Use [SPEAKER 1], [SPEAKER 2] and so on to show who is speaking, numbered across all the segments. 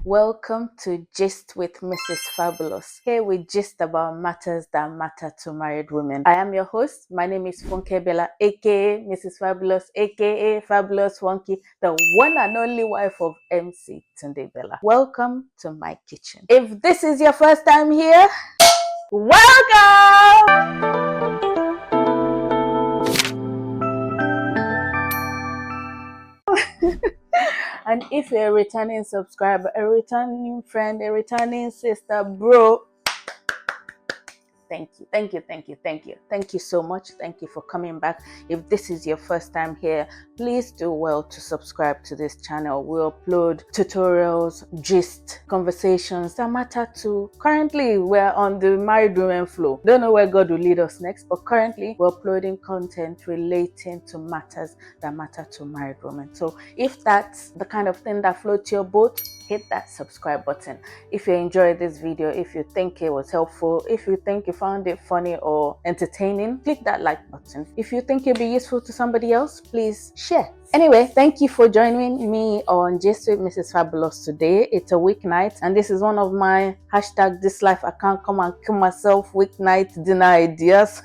[SPEAKER 1] Welcome to Gist with Mrs. Fabulous. Here we gist about matters that matter to married women. I am your host. My name is Funke Bella, aka Mrs. Fabulous, aka Fabulous Funky, the one and only wife of MC Tunde Bella. Welcome to my kitchen. If this is your first time here, welcome! And if you're a returning subscriber, a returning friend, a returning sister, bro, thank you so much. Thank you for coming back. If this is your first time here, please do well to subscribe to this channel. We upload tutorials, gist, conversations that matter to. Currently we're on the married women flow. Don't know where God will lead us next, but currently we're uploading content relating to matters that matter to married women. So if that's the kind of thing that floats your boat, hit that subscribe button. If you enjoyed this video, if you think it was helpful, if you think you found it funny or entertaining, click that like button. If you think it'll be useful to somebody else, please share. Anyway, thank you for joining me on Gist with Mrs. Fabulous today. It's a weeknight and this is one of my hashtag this life I can't come and kill myself weeknight dinner ideas.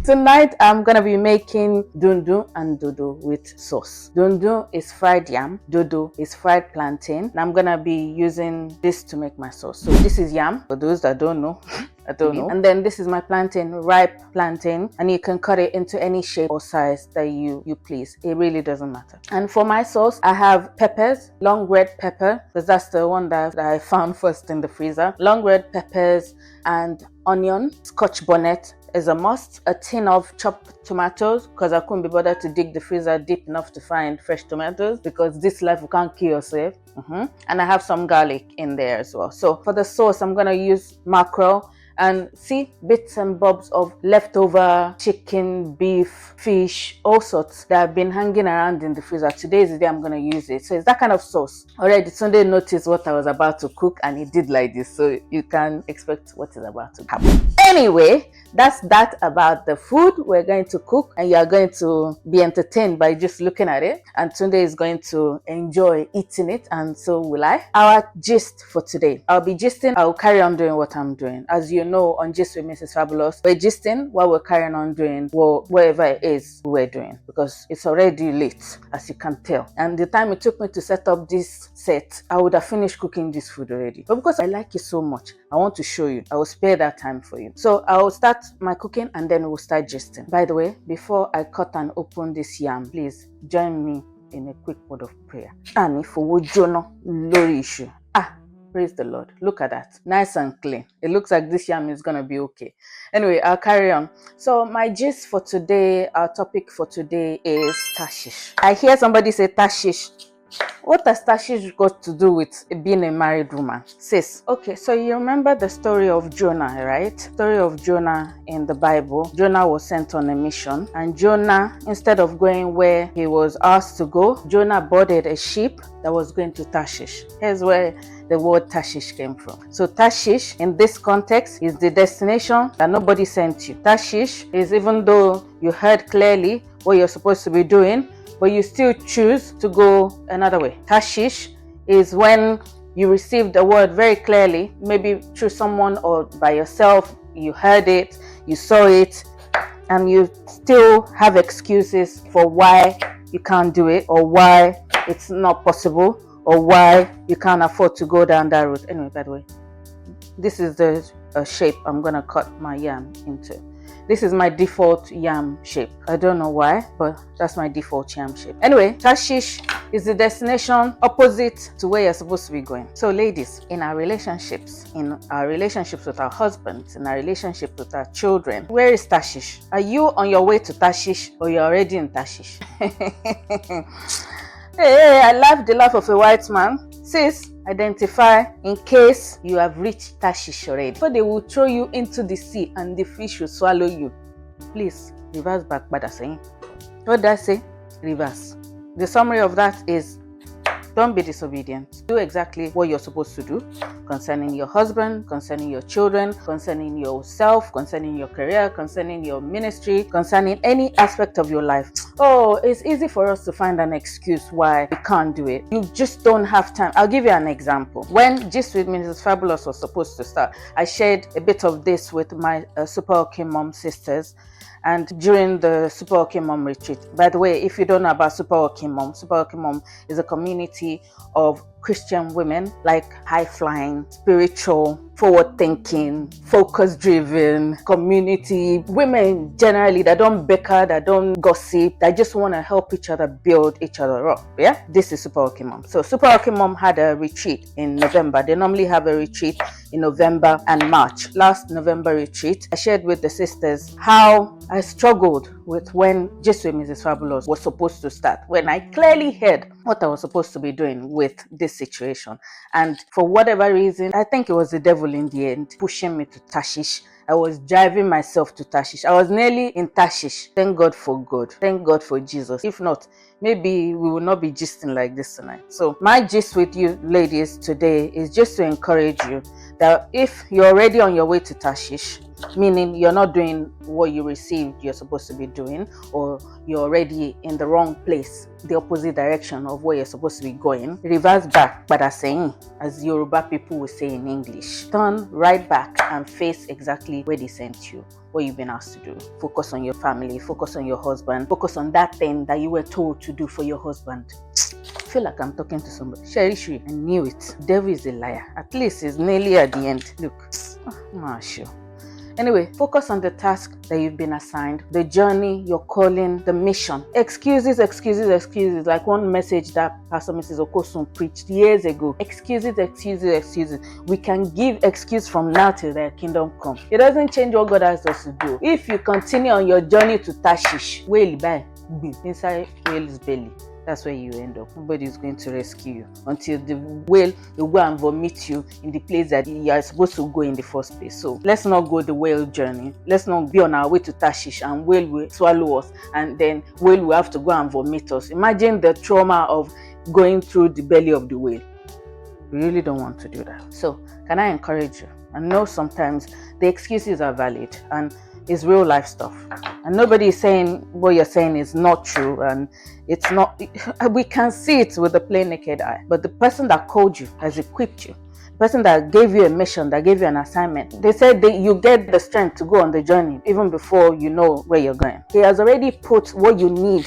[SPEAKER 1] Tonight I'm gonna be making dundu and dodo with sauce. Dundu is fried yam, dodo is fried plantain, and I'm gonna be using this to make my sauce. So this is yam for those that don't know. And then this is my plantain, ripe plantain, and you can cut it into any shape or size that you please. It really doesn't matter. And for my sauce, I have peppers, long red pepper, because that's the one that I found first in the freezer. Long red peppers and onion, scotch bonnet is a must. A tin of chopped tomatoes, because I couldn't be bothered to dig the freezer deep enough to find fresh tomatoes, because this life you can't kill yourself. And I have some garlic in there as well. So for the sauce, I'm gonna use mackerel and see bits and bobs of leftover chicken, beef, fish, all sorts that have been hanging around in the freezer. Today is the day I'm gonna use it. So it's that kind of sauce. Already Sunday noticed what I was about to cook and it did like this, so you can expect what is about to happen. Anyway, that's that about the food we're going to cook, and you are going to be entertained by just looking at it, and Tunde is going to enjoy eating it, and so will I. Our gist for today, I'll be gisting, I'll carry on doing what I'm doing. As you know, on Gist with Mrs. Fabulous, we're gisting while we're carrying on doing whatever it is we're doing, because it's already late, as you can tell, and the time it took me to set up this set, I would have finished cooking this food already, but because I like it so much, I want to show you, I will spare that time for you. So I'll start my cooking and then we'll start gisting. By the way, before I cut and open this yam, please join me in a quick word of prayer. And for Jono Lori issue. Praise the Lord. Look at that. Nice and clean. It looks like this yam is going to be okay. Anyway, I'll carry on. So my gist for today, our topic for today is Tarshish. I hear somebody say Tarshish. What has Tarshish got to do with being a married woman? Sis, okay, so you remember the story of Jonah, right? Story of Jonah in the Bible. Jonah was sent on a mission, and Jonah, instead of going where he was asked to go, Jonah boarded a ship that was going to Tarshish. Here's where the word Tarshish came from. So Tarshish, in this context, is the destination that nobody sent you. Tarshish is, even though you heard clearly what you're supposed to be doing, but you still choose to go another way. Tarshish is when you received the word very clearly, maybe through someone or by yourself, you heard it, you saw it, and you still have excuses for why you can't do it, or why it's not possible, or why you can't afford to go down that route. Anyway, by the way, this is the shape I'm gonna cut my yam into. This is my default yam shape. I don't know why, but that's my default yam shape. Anyway, Tarshish is the destination opposite to where you're supposed to be going. So ladies, in our relationships with our husbands, in our relationship with our children, where is Tarshish? Are you on your way to Tarshish, or you're already in Tarshish? Hey, I laughed the laugh of a white man. Sis, identify in case you have reached Tarshish already. So they will throw you into the sea and the fish will swallow you. Please, reverse back, bada saying. What does I say? Reverse. The summary of that is Don't be disobedient. Do exactly what you're supposed to do concerning your husband, concerning your children, concerning yourself, concerning your career, concerning your ministry, concerning any aspect of your life. Oh, it's easy for us to find an excuse why we can't do it. You just don't have time. I'll give you an example. When Gist with Mrs. Fabulous was supposed to start, I shared a bit of this with my Super Okay Mom sisters, and during the Super Okay Mom retreat. By the way, if you don't know about Super Okay Mom is a community of Christian women, like high flying, spiritual, forward thinking, focus driven community women generally that don't bicker, that don't gossip, that just want to help each other build each other up. Yeah, this is Super Okay Mom. So Super Okay Mom had a retreat in November. They normally have a retreat in November and March. Last November retreat, I shared with the sisters how I struggled with when Just with Mrs. Fabulous was supposed to start, when I clearly heard what I was supposed to be doing with this situation. And for whatever reason, I think it was the devil in the end pushing me to Tarshish. I was driving myself to Tarshish. I was nearly in Tarshish. Thank God for God. Thank God for Jesus. If not, maybe we will not be gisting like this tonight. So my gist with you ladies today is just to encourage you that if you're already on your way to Tarshish, meaning you're not doing what you received you're supposed to be doing, or you're already in the wrong place, the opposite direction of where you're supposed to be going, reverse back, but as Yoruba people will say in English, turn right back and face exactly where they sent you, what you've been asked to do. Focus on your family, focus on your husband, focus on that thing that you were told to do for your husband. I feel like I'm talking to somebody. Sherry, I knew it. Devil is a liar. At least it's nearly at the end. Look, I'm not sure. Anyway, focus on the task that you've been assigned, the journey, your calling, the mission. Excuses, like one message that Pastor Mrs. Okosun preached years ago. Excuses. We can give excuse from now till their kingdom come. It doesn't change what God has us to do. If you continue on your journey to Tarshish, whale by inside whale's belly, that's where you end up. Nobody is going to rescue you until the whale will go and vomit you in the place that you are supposed to go in the first place. So let's not go the whale journey. Let's not be on our way to Tarshish and whale will swallow us, and then whale will have to go and vomit us. Imagine the trauma of going through the belly of the whale. We really don't want to do that. So can I encourage you? I know sometimes the excuses are valid and it's real life stuff, and nobody is saying what you're saying is not true, and it's not. We can see it with the plain naked eye. But the person that called you has equipped you, the person that gave you a mission, that gave you an assignment, they said that you get the strength to go on the journey even before you know where you're going. He has already put what you need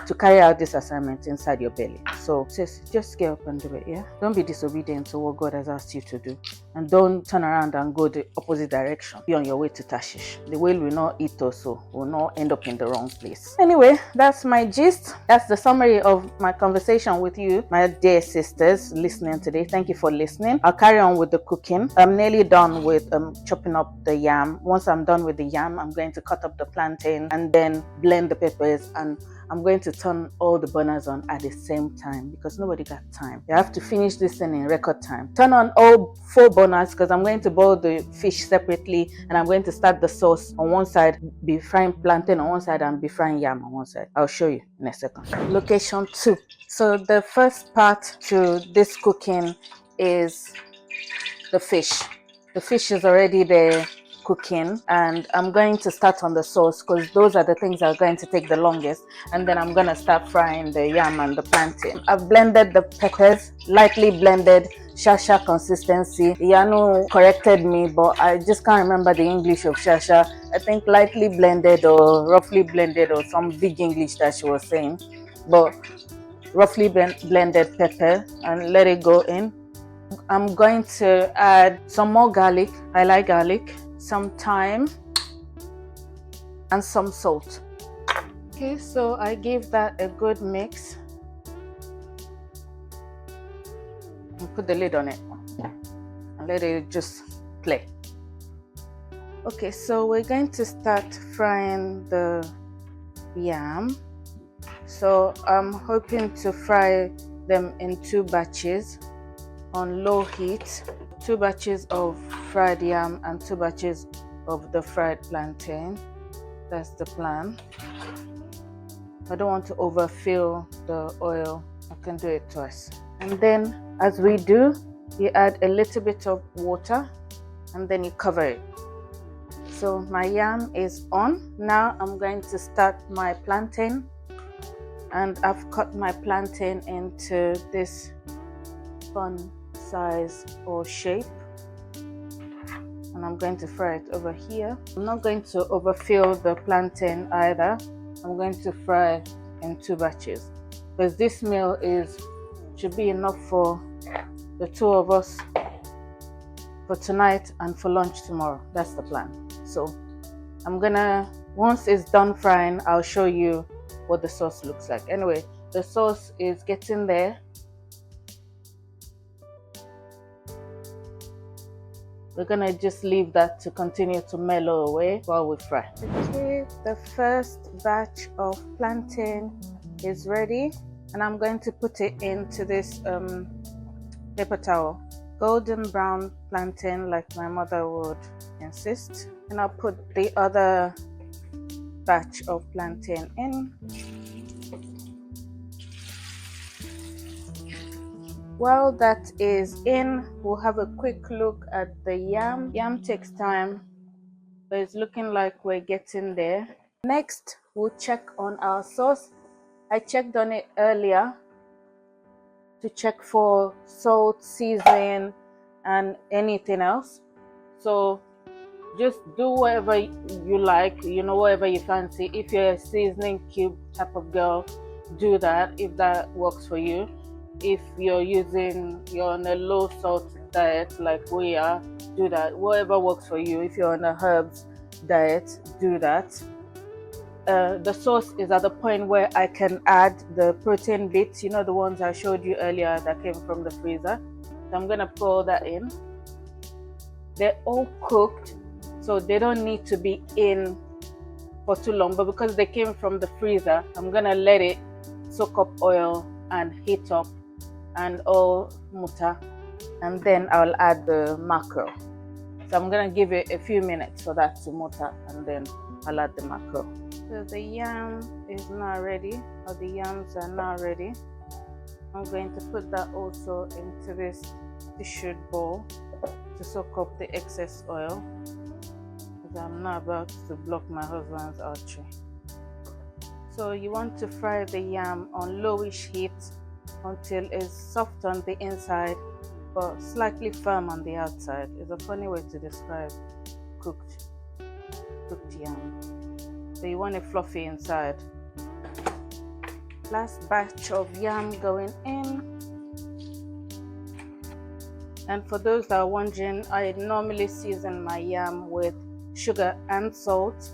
[SPEAKER 1] to carry out this assignment inside your belly. So sis, just get up and do it. Yeah, don't be disobedient to what God has asked you to do, and don't turn around and go the opposite direction. Be on your way to Tarshish. The whale will not eat us, so will not end up in the wrong place. Anyway, that's my gist. That's the summary of my conversation with you, my dear sisters listening today. Thank you for listening. I'll carry on with the cooking. I'm nearly done with chopping up the yam. Once I'm done with the yam, I'm going to cut up the plantain and then blend the peppers, and I'm going to turn all the burners on at the same time because nobody got time. You have to finish this thing in record time. Turn on all 4 burners because I'm going to boil the fish separately, and I'm going to start the sauce on one side, be frying plantain on one side, and be frying yam on one side. I'll show you in a second. Location 2. So the first part to this cooking is the fish. The fish is already there cooking, and I'm going to start on the sauce because those are the things that are going to take the longest, and then I'm going to start frying the yam and the plantain. I've blended the peppers, lightly blended, shasha consistency. Yano corrected me, but I just can't remember the English of shasha. I think lightly blended or roughly blended or some big English that she was saying, but roughly blended pepper, and let it go in. I'm going to add some more garlic. I like garlic. Some thyme and some salt. Okay, so I give that a good mix and put the lid on it and let it just play. Okay, so we're going to start frying the yam. So I'm hoping to fry them in 2 batches on low heat. 2 batches of fried yam and 2 batches of the fried plantain. That's the plan. I don't want to overfill the oil. I can do it twice. And then as we do, you add a little bit of water and then you cover it. So my yam is on. Now I'm going to start my plantain, and I've cut my plantain into this fun size or shape, and I'm going to fry it over here. I'm not going to overfill the plantain either. I'm going to fry in 2 batches because this meal should be enough for the 2 of us for tonight and for lunch tomorrow. That's the plan. So I'm gonna, once it's done frying, I'll show you what the sauce looks like. Anyway, the sauce is getting there. We're gonna just leave that to continue to mellow away while we fry. Okay, the first batch of plantain is ready, and I'm going to put it into this paper towel. Golden brown plantain, like my mother would insist. And I'll put the other batch of plantain in. While that is in, we'll have a quick look at the yam. Yam takes time, but it's looking like we're getting there. Next, we'll check on our sauce. I checked on it earlier to check for salt, seasoning, and anything else. So just do whatever you like, whatever you fancy. If you're a seasoning cube type of girl, do that if that works for you. If you're on a low salt diet like we are, do that. Whatever works for you. If you're on a herbs diet, do that. The sauce is at the point where I can add the protein bits, the ones I showed you earlier that came from the freezer. So I'm gonna pour that in. They're all cooked, so they don't need to be in for too long, but because they came from the freezer, I'm gonna let it soak up oil and heat up and all muta, and then I'll add the mackerel. So I'm gonna give it a few minutes for that to muta, and then I'll add the mackerel. So the yam is now ready, or the yams are now ready. I'm going to put that also into this tissue bowl to soak up the excess oil, because I'm not about to block my husband's artery. So you want to fry the yam on lowish heat until it's soft on the inside but slightly firm on the outside. It's a funny way to describe cooked yam. So you want it fluffy inside. Last batch of yam going in. And for those that are wondering, I normally season my yam with sugar and salt.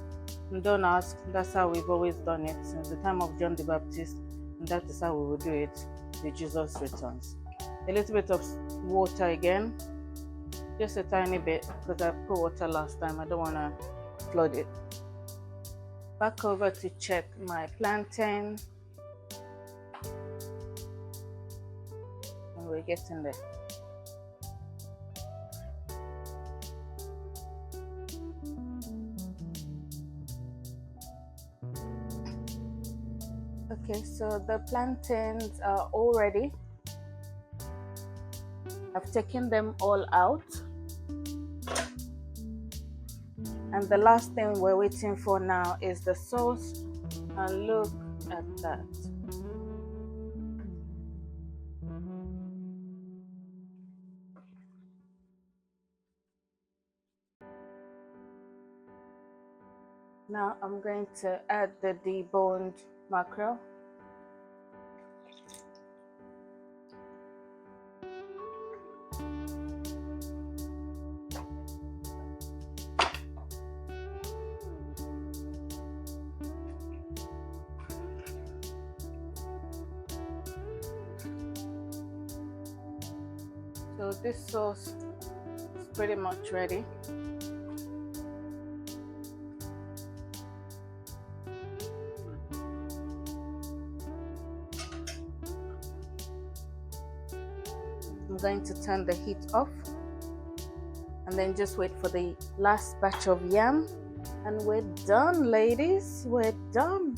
[SPEAKER 1] And don't ask, that's how we've always done it since the time of John the Baptist, and that is how we will do it till Jesus returns. A little bit of water again, just a tiny bit, because I put water last time. I don't want to flood it. Back over to check my plantain, and we're getting there. Okay, so the plantains are all ready. I've taken them all out. And the last thing we're waiting for now is the sauce. And look at that. Now I'm going to add the deboned mackerel. So this sauce is pretty much ready. I'm going to turn the heat off and then just wait for the last batch of yam, and we're done, ladies. We're done.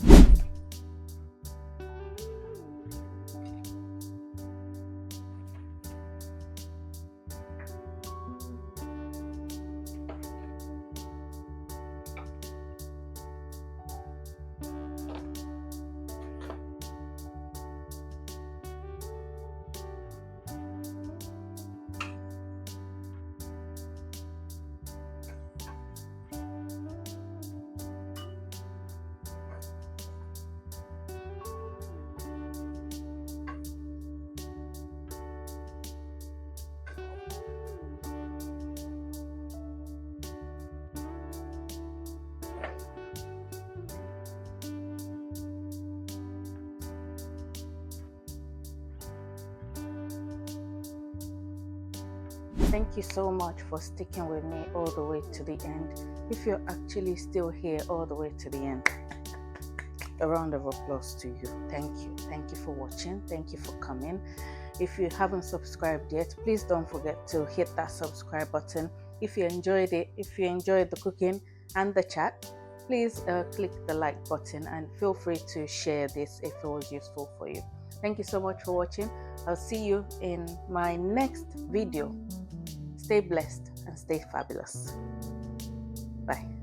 [SPEAKER 1] Thank you so much for sticking with me all the way to the end. If you're actually still here all the way to the end, a round of applause to you. Thank you. Thank you for watching. Thank you for coming. If you haven't subscribed yet, please don't forget to hit that subscribe button. If you enjoyed it, if you enjoyed the cooking and the chat, please click the like button and feel free to share this if it was useful for you. Thank you so much for watching. I'll see you in my next video. Stay blessed and stay fabulous. Bye.